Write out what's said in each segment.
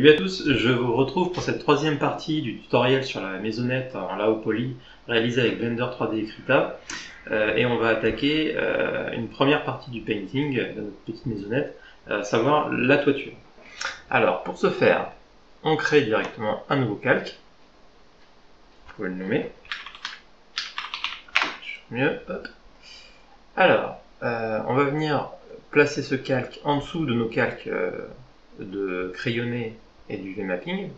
Salut à tous, je vous retrouve pour cette troisième partie du tutoriel sur la maisonnette en Lao Poly réalisée avec Blender 3D Krita. Et on va attaquer une première partie du painting de notre petite maisonnette, à savoir la toiture. Alors pour ce faire, on crée directement un nouveau calque. Vous pouvez le nommer. Mieux, hop. Alors, on va venir placer ce calque en dessous de nos calques de crayonné et du V-mapping,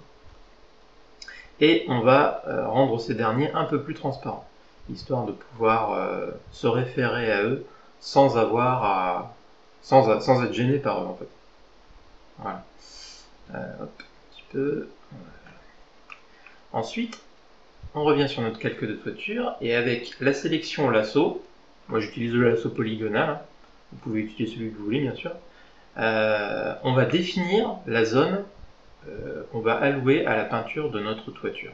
et on va rendre ces derniers un peu plus transparents, histoire de pouvoir se référer à eux sans sans être gêné par eux en fait. Voilà. Hop, un petit peu. Voilà. Ensuite, on revient sur notre calque de toiture et avec la sélection lasso, moi j'utilise le lasso polygonal, hein. Vous pouvez utiliser celui que vous voulez bien sûr. On va définir la zone qu'on va allouer à la peinture de notre toiture.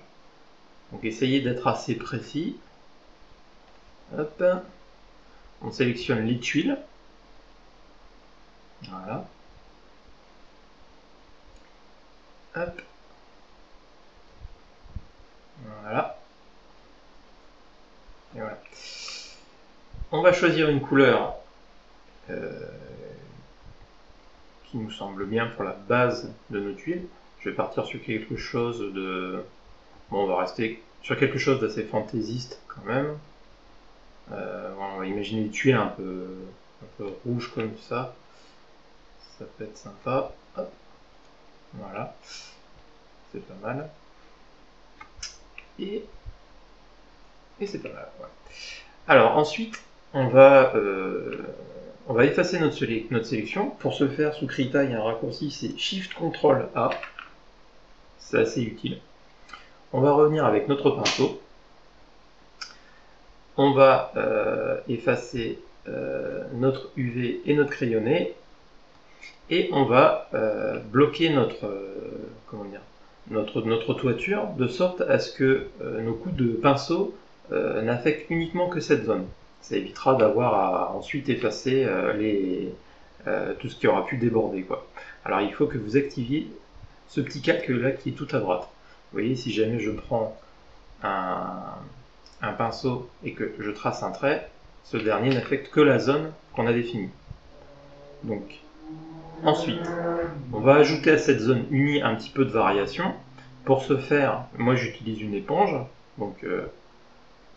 Donc essayez d'être assez précis. Hop. On sélectionne les tuiles. Voilà. Hop. Voilà. Et voilà. On va choisir une couleur qui nous semble bien pour la base de nos tuiles. Je vais partir sur quelque chose de... Bon, on va rester sur quelque chose d'assez fantaisiste quand même. On va imaginer des tuiles un peu rouges comme ça. Ça peut être sympa. Hop. Voilà. C'est pas mal. Et c'est pas mal. Ouais. Alors ensuite, on va effacer notre sélection. Pour ce faire, sous Krita, il y a un raccourci, c'est Shift-Ctrl-A. C'est assez utile. On va revenir avec notre pinceau. On va effacer notre UV et notre crayonné. Et on va bloquer notre toiture de sorte à ce que nos coups de pinceau n'affectent uniquement que cette zone. Ça évitera d'avoir à ensuite effacer tout ce qui aura pu déborder, quoi. Alors il faut que vous activiez ce petit calque là qui est tout à droite. Vous voyez, si jamais je prends un pinceau et que je trace un trait, ce dernier n'affecte que la zone qu'on a définie. Donc ensuite, on va ajouter à cette zone unie un petit peu de variation. Pour ce faire, moi j'utilise une éponge. Donc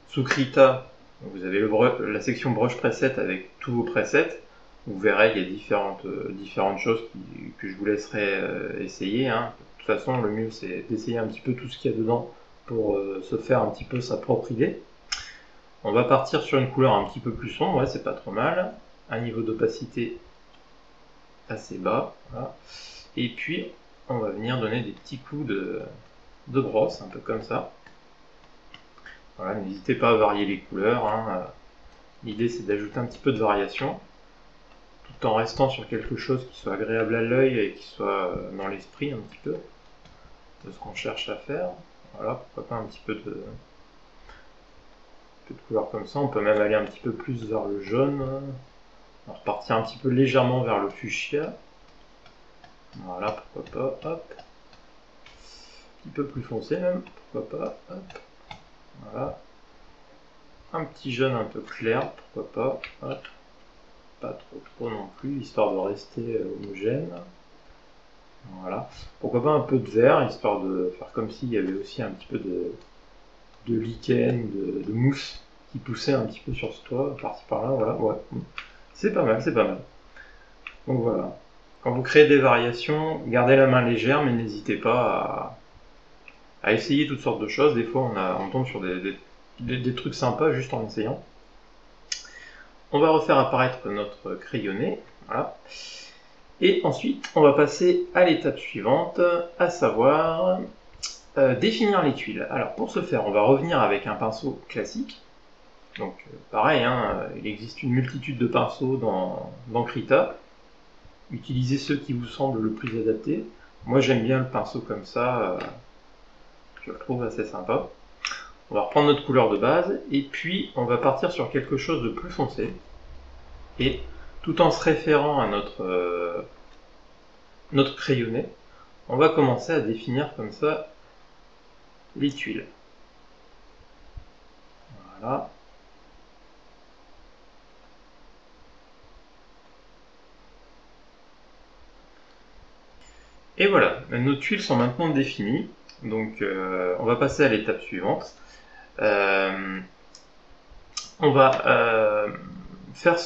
sous Krita, vous avez la section Brush Preset avec tous vos presets. Vous verrez, il y a différentes choses que je vous laisserai essayer, hein. De toute façon, le mieux c'est d'essayer un petit peu tout ce qu'il y a dedans pour se faire un petit peu sa propre idée. On va partir sur une couleur un petit peu plus sombre, ouais, c'est pas trop mal. Un niveau d'opacité assez bas, voilà. Et puis on va venir donner des petits coups de brosse, un peu comme ça. Voilà, n'hésitez pas à varier les couleurs, hein. L'idée c'est d'ajouter un petit peu de variation, tout en restant sur quelque chose qui soit agréable à l'œil et qui soit dans l'esprit un petit peu de ce qu'on cherche à faire. Voilà, pourquoi pas un petit peu de couleur comme ça. On peut même aller un petit peu plus vers le jaune. On va repartir un petit peu légèrement vers le fuchsia. Voilà, pourquoi pas, hop. Un petit peu plus foncé même, pourquoi pas, hop. Voilà. Un petit jaune un peu clair, pourquoi pas, hop. Pas trop non plus, histoire de rester homogène. Voilà. Pourquoi pas un peu de vert, histoire de faire comme s'il y avait aussi un petit peu de lichen, de mousse qui poussait un petit peu sur ce toit, par-ci par-là, voilà, ouais. C'est pas mal, c'est pas mal. Donc voilà. Quand vous créez des variations, gardez la main légère, mais n'hésitez pas à essayer toutes sortes de choses. Des fois, on tombe sur des trucs sympas juste en essayant. On va refaire apparaître notre crayonné, voilà. Et ensuite, on va passer à l'étape suivante, à savoir définir les tuiles. Alors pour ce faire, on va revenir avec un pinceau classique. Donc pareil, hein, il existe une multitude de pinceaux dans Krita. Utilisez ceux qui vous semblent le plus adaptés. Moi j'aime bien le pinceau comme ça, je le trouve assez sympa. On va reprendre notre couleur de base, et puis on va partir sur quelque chose de plus foncé. Et tout en se référant à notre crayonné, on va commencer à définir comme ça les tuiles. Voilà. Et voilà, nos tuiles sont maintenant définies. Donc on va passer à l'étape suivante. On va faire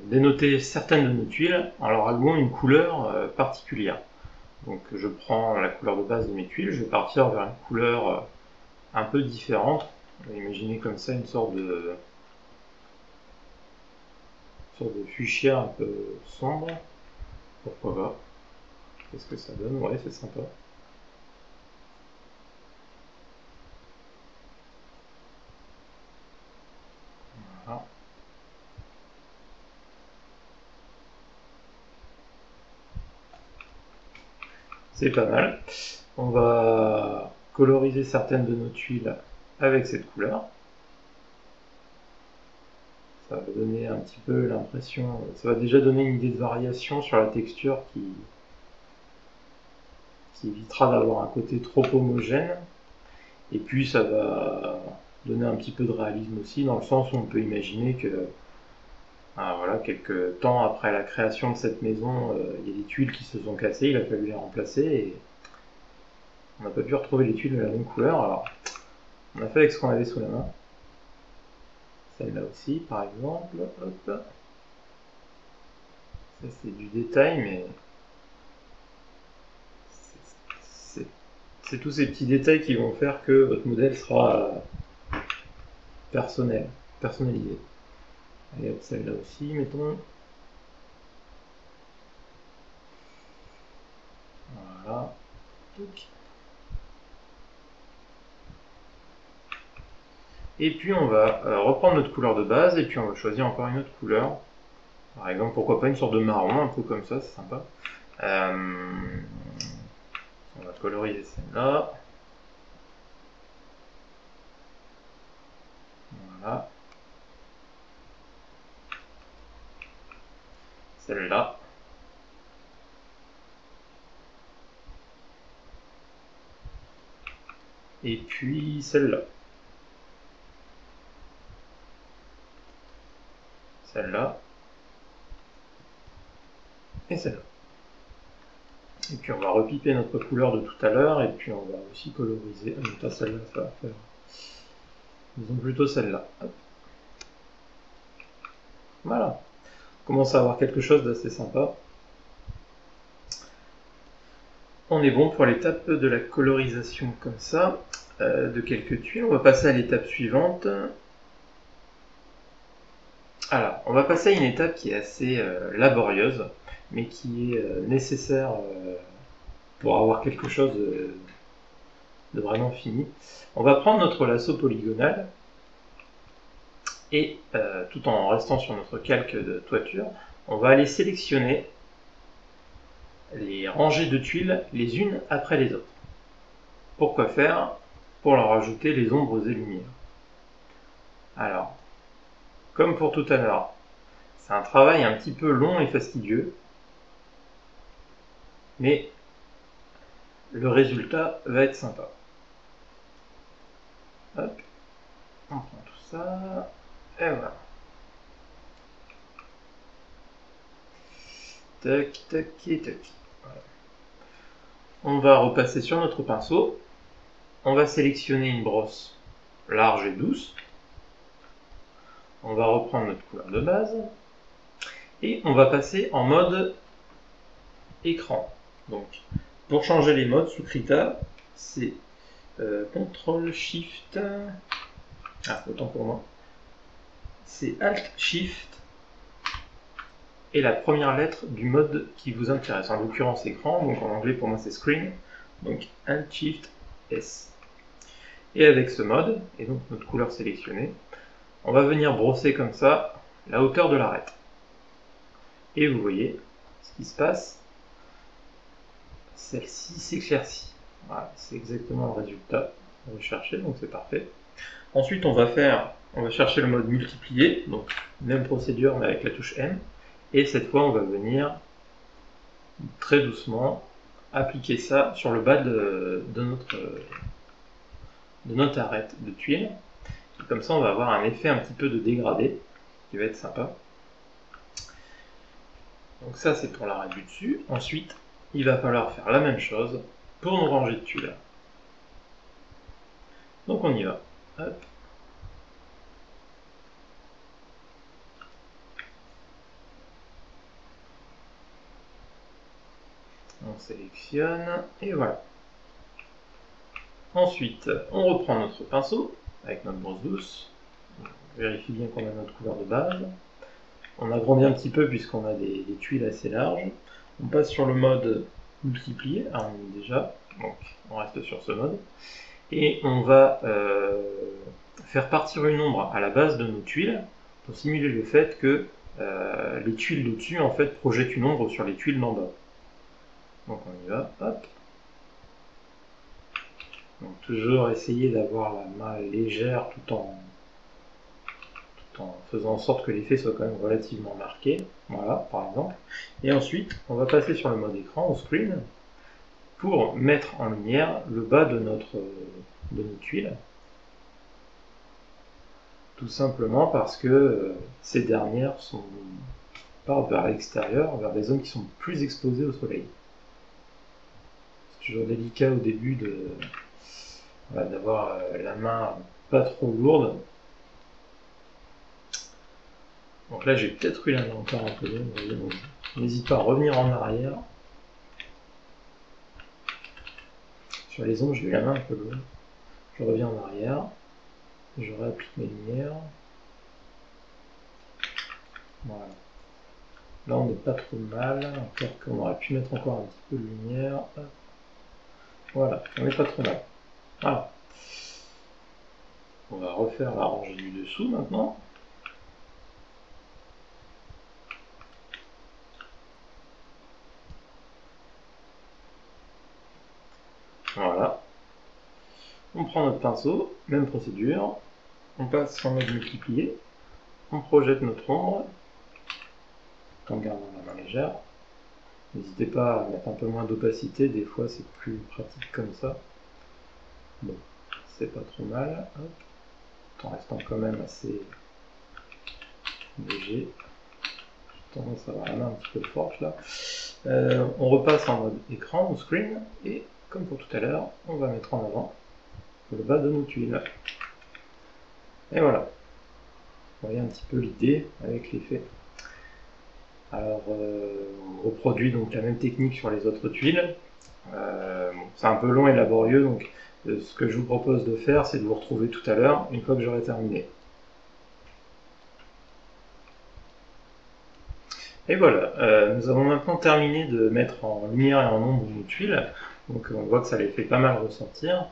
dénoter certaines de nos tuiles en leur allouant une couleur particulière. Donc je prends la couleur de base de mes tuiles, je vais partir vers une couleur un peu différente. On va imaginer comme ça une sorte de fuchsia un peu sombre. Pourquoi pas? Qu'est-ce que ça donne? Ouais, c'est sympa. Voilà. C'est pas mal. On va coloriser certaines de nos tuiles avec cette couleur. Ça va donner un petit peu l'impression, ça va déjà donner une idée de variation sur la texture qui évitera d'avoir un côté trop homogène. Et puis ça va donner un petit peu de réalisme aussi, dans le sens où on peut imaginer que voilà, quelques temps après la création de cette maison, il y a des tuiles qui se sont cassées, il a fallu les remplacer et on n'a pas pu retrouver les tuiles de la même couleur. Alors on a fait avec ce qu'on avait sous la main. Celle-là aussi par exemple. Hop. Ça c'est du détail, mais c'est tous ces petits détails qui vont faire que votre modèle sera personnalisé. Allez hop, celle-là aussi, mettons. Voilà. Et puis on va reprendre notre couleur de base et puis on va choisir encore une autre couleur. Par exemple, pourquoi pas une sorte de marron, un peu comme ça, c'est sympa. On va coloriser celle-là. Voilà. Celle-là. Et puis celle-là. Celle-là. Et celle-là. Et puis on va repiper notre couleur de tout à l'heure et puis on va aussi coloriser. Pas celle-là, ça va faire. Disons plutôt celle-là. Voilà. On commence à avoir quelque chose d'assez sympa. On est bon pour l'étape de la colorisation comme ça, de quelques tuiles. On va passer à l'étape suivante. Alors, on va passer à une étape qui est assez laborieuse, mais qui est nécessaire pour avoir quelque chose de vraiment fini. On va prendre notre lasso polygonal et tout en restant sur notre calque de toiture, on va aller sélectionner les rangées de tuiles les unes après les autres. Pourquoi faire? Pour leur ajouter les ombres et lumières. Alors, comme pour tout à l'heure, c'est un travail un petit peu long et fastidieux, mais le résultat va être sympa. Hop, on prend tout ça, et voilà. Tac, tac et tac. Voilà. On va repasser sur notre pinceau. On va sélectionner une brosse large et douce. On va reprendre notre couleur de base. Et on va passer en mode écran. Donc, pour changer les modes sous Krita, c'est CTRL SHIFT. Ah, autant pour moi. C'est ALT SHIFT et la première lettre du mode qui vous intéresse. En l'occurrence écran, donc en anglais pour moi c'est Screen. Donc ALT SHIFT S. Et avec ce mode, et donc notre couleur sélectionnée, on va venir brosser comme ça la hauteur de l'arête. Et vous voyez ce qui se passe. Celle-ci s'éclaircit. Voilà, c'est exactement le résultat recherché, donc c'est parfait. Ensuite, on va chercher le mode multiplier, donc même procédure mais avec la touche M. Et cette fois, on va venir très doucement appliquer ça sur le bas de notre arête de tuile. Et comme ça, on va avoir un effet un petit peu de dégradé qui va être sympa. Donc ça, c'est pour l'arête du dessus. Ensuite, il va falloir faire la même chose pour nos rangées de tuiles. Donc on y va. Hop. On sélectionne et voilà. Ensuite, on reprend notre pinceau avec notre brosse douce. On vérifie bien qu'on a notre couleur de base. On agrandit un petit peu puisqu'on a des tuiles assez larges. On passe sur le mode multiplier, on y est déjà, donc on reste sur ce mode. Et on va faire partir une ombre à la base de nos tuiles pour simuler le fait que les tuiles d'au-dessus en fait projettent une ombre sur les tuiles d'en bas. Donc on y va, hop. Donc toujours essayer d'avoir la main légère tout en faisant en sorte que l'effet soit quand même relativement marqué. Voilà, par exemple. Et ensuite, on va passer sur le mode écran, au screen, pour mettre en lumière le bas de nos tuiles. Tout simplement parce que ces dernières partent vers l'extérieur, vers des zones qui sont plus exposées au soleil. C'est toujours délicat au début d'avoir la main pas trop lourde. Donc là, j'ai peut-être eu la main encore un peu lourde. Donc, n'hésite pas à revenir en arrière. Sur les ombres, j'ai eu la main un peu lourde. Je reviens en arrière. Je réapplique mes lumières. Voilà. Là, on n'est pas trop mal. Encore qu'on aurait pu mettre encore un petit peu de lumière. Voilà, on n'est pas trop mal. Voilà. On va refaire la rangée du dessous maintenant. Voilà. On prend notre pinceau, même procédure. On passe en mode multiplier. On projette notre ombre en gardant la main légère. N'hésitez pas à mettre un peu moins d'opacité, des fois c'est plus pratique comme ça. Bon, c'est pas trop mal. Hop. Tout en restant quand même assez léger. J'ai tendance à avoir la main un petit peu forte là. On repasse en mode écran ou screen et comme pour tout à l'heure, on va mettre en avant le bas de nos tuiles. Et voilà. Vous voyez un petit peu l'idée avec l'effet. Alors, on reproduit donc la même technique sur les autres tuiles. Bon, c'est un peu long et laborieux, donc ce que je vous propose de faire, c'est de vous retrouver tout à l'heure, une fois que j'aurai terminé. Et voilà, nous avons maintenant terminé de mettre en lumière et en ombre nos tuiles. Donc on voit que ça les fait pas mal ressortir.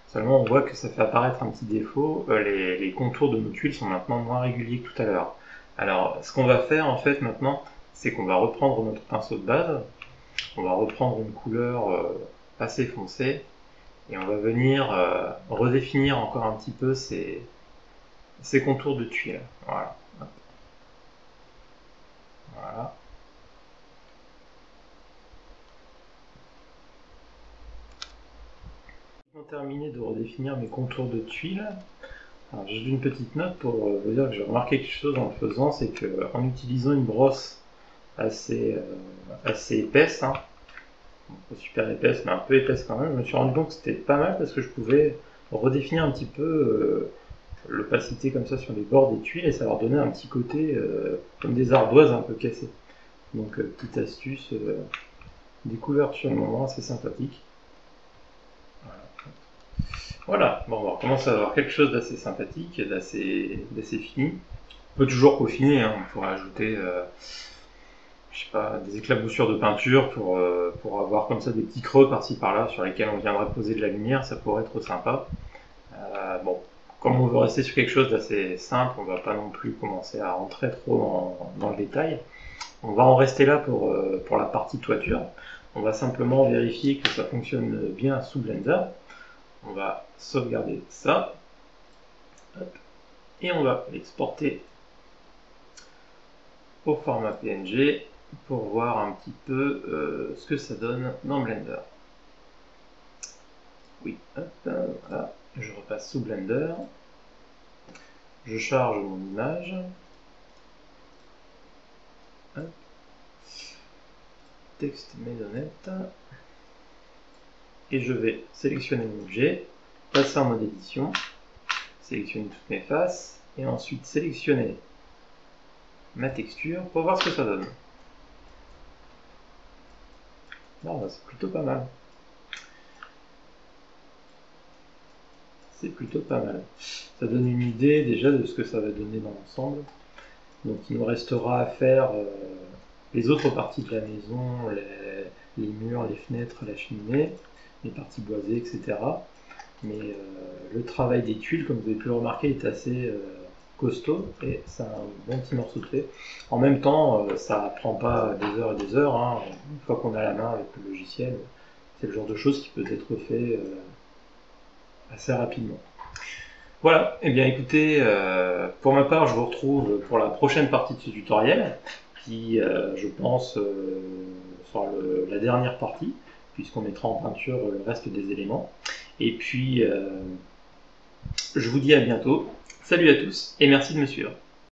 Seulement on voit que ça fait apparaître un petit défaut, les contours de nos tuiles sont maintenant moins réguliers que tout à l'heure. Alors ce qu'on va faire en fait maintenant, c'est qu'on va reprendre notre pinceau de base, on va reprendre une couleur assez foncée, et on va venir redéfinir encore un petit peu ces contours de tuiles. Voilà. Voilà. J'ai terminé de redéfinir mes contours de tuiles. Alors, juste une petite note pour vous dire que j'ai remarqué quelque chose en le faisant, c'est qu'en utilisant une brosse assez épaisse, hein, pas super épaisse, mais un peu épaisse quand même, je me suis rendu compte que c'était pas mal parce que je pouvais redéfinir un petit peu l'opacité comme ça sur les bords des tuiles et ça leur donnait un petit côté comme des ardoises un peu cassées. Donc petite astuce découverte sur le moment, assez sympathique. Voilà, bon, on va commencer à avoir quelque chose d'assez sympathique, d'assez fini. On peut toujours peaufiner, hein, on pourrait ajouter je sais pas, des éclaboussures de peinture pour avoir comme ça des petits creux par-ci par-là sur lesquels on viendrait poser de la lumière, ça pourrait être sympa. Bon, comme on veut rester sur quelque chose d'assez simple, on va pas non plus commencer à rentrer trop dans le détail. On va en rester là pour la partie toiture. On va simplement vérifier que ça fonctionne bien sous Blender. On va sauvegarder ça. Hop. Et on va l'exporter au format PNG pour voir un petit peu ce que ça donne dans Blender. oui, hop, voilà, je repasse sous Blender, je charge mon image, hop. Texte maisonnette, et je vais sélectionner mon objet, passer en mode édition, sélectionner toutes mes faces, et ensuite sélectionner ma texture pour voir ce que ça donne. Bon, c'est plutôt pas mal. C'est plutôt pas mal. Ça donne une idée déjà de ce que ça va donner dans l'ensemble. Donc il nous restera à faire les autres parties de la maison, les murs, les fenêtres, la cheminée, les parties boisées, etc. Mais le travail des tuiles, comme vous avez pu le remarquer, est assez costaud et c'est un bon petit morceau de fait. En même temps, ça prend pas des heures et des heures. Hein. Une fois qu'on a la main avec le logiciel, c'est le genre de choses qui peut être fait assez rapidement. Voilà, et bien écoutez, pour ma part, je vous retrouve pour la prochaine partie de ce tutoriel, qui, je pense, sera la dernière partie, puisqu'on mettra en peinture le reste des éléments. Et puis, je vous dis à bientôt. Salut à tous, et merci de me suivre.